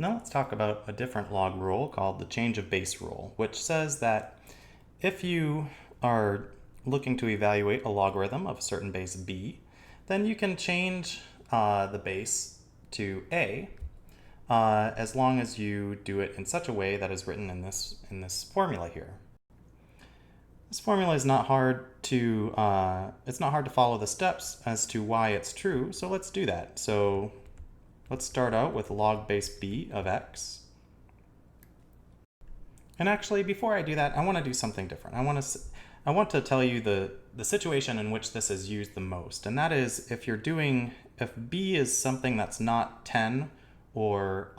Now let's talk about a different log rule called the change of base rule, which says that if you are looking to evaluate a logarithm of a certain base b, then you can change the base to a as long as you do it in such a way that is written in this formula here. This formula is not hard to follow the steps as to why it's true, so let's do that. So let's start out with log base b of x. And actually, before I do that, I want to do something different. I want to tell you the situation in which this is used the most, and that is if b is something that's not 10 or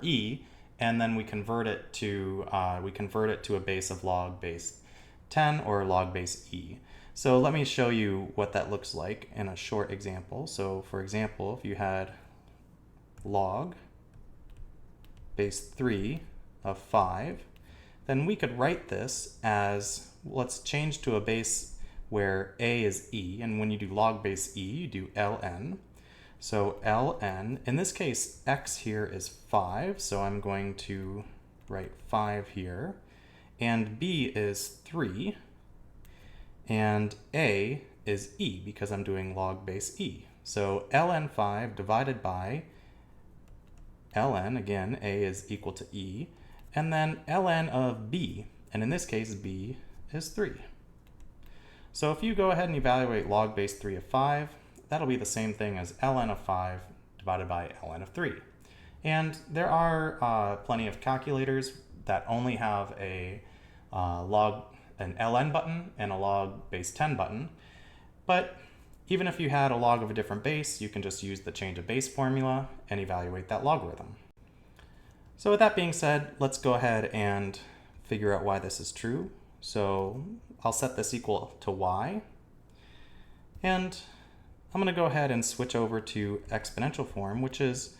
e, and then we convert it to a base of log base 10 or log base e. So let me show you what that looks like in a short example. So for example, if you had log base 3 of 5, then we could write this as, let's change to a base where a is e, and when you do log base e, you do ln. So ln, in this case, x here is 5, so I'm going to write 5 here, and b is 3, and a is e because I'm doing log base e. So ln 5 divided by ln, again, a is equal to e, and then ln of b, and in this case b is 3. So if you go ahead and evaluate log base 3 of 5, that'll be the same thing as ln of 5 divided by ln of 3. And there are plenty of calculators that only have an ln button and a log base 10 button, but even if you had a log of a different base, you can just use the change of base formula and evaluate that logarithm. So with that being said, let's go ahead and figure out why this is true. So I'll set this equal to y, and I'm going to go ahead and switch over to exponential form, which is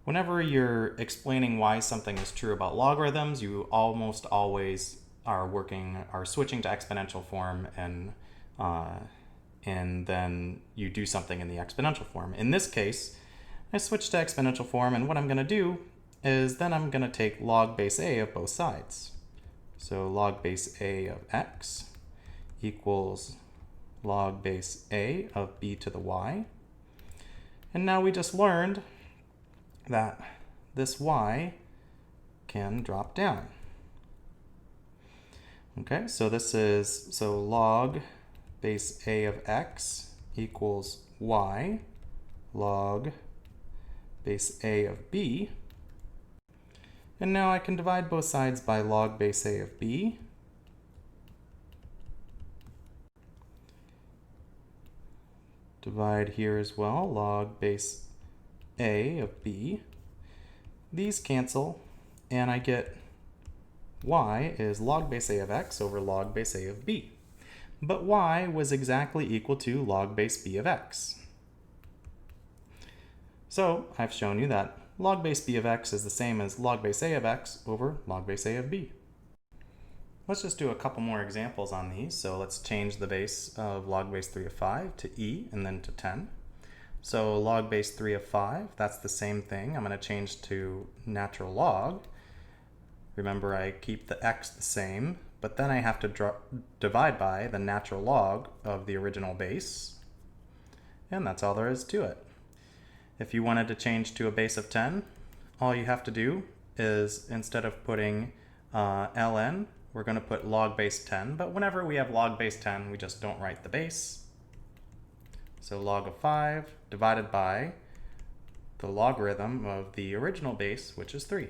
whenever you're explaining why something is true about logarithms, you almost always are switching to exponential form, and then you do something in the exponential form. In this case, I switched to exponential form, and what I'm going to do is then I'm going to take log base a of both sides. So log base a of x equals log base a of b to the y. And now we just learned that this y can drop down. Okay, so log base a of x equals y log base a of b. And now I can divide both sides by log base a of b. Divide here as well, log base a of b. These cancel, and I get y is log base a of x over log base a of b. But y was exactly equal to log base b of x. So I've shown you that log base b of x is the same as log base a of x over log base a of b. Let's just do a couple more examples on these. So let's change the base of log base 3 of 5 to e and then to 10. So log base 3 of 5, that's the same thing. I'm going to change to natural log. Remember, I keep the x the same, but then I have to divide by the natural log of the original base. And that's all there is to it. If you wanted to change to a base of 10, all you have to do is, instead of putting ln, we're going to put log base 10, but whenever we have log base 10, we just don't write the base. So log of 5 divided by the logarithm of the original base, which is 3.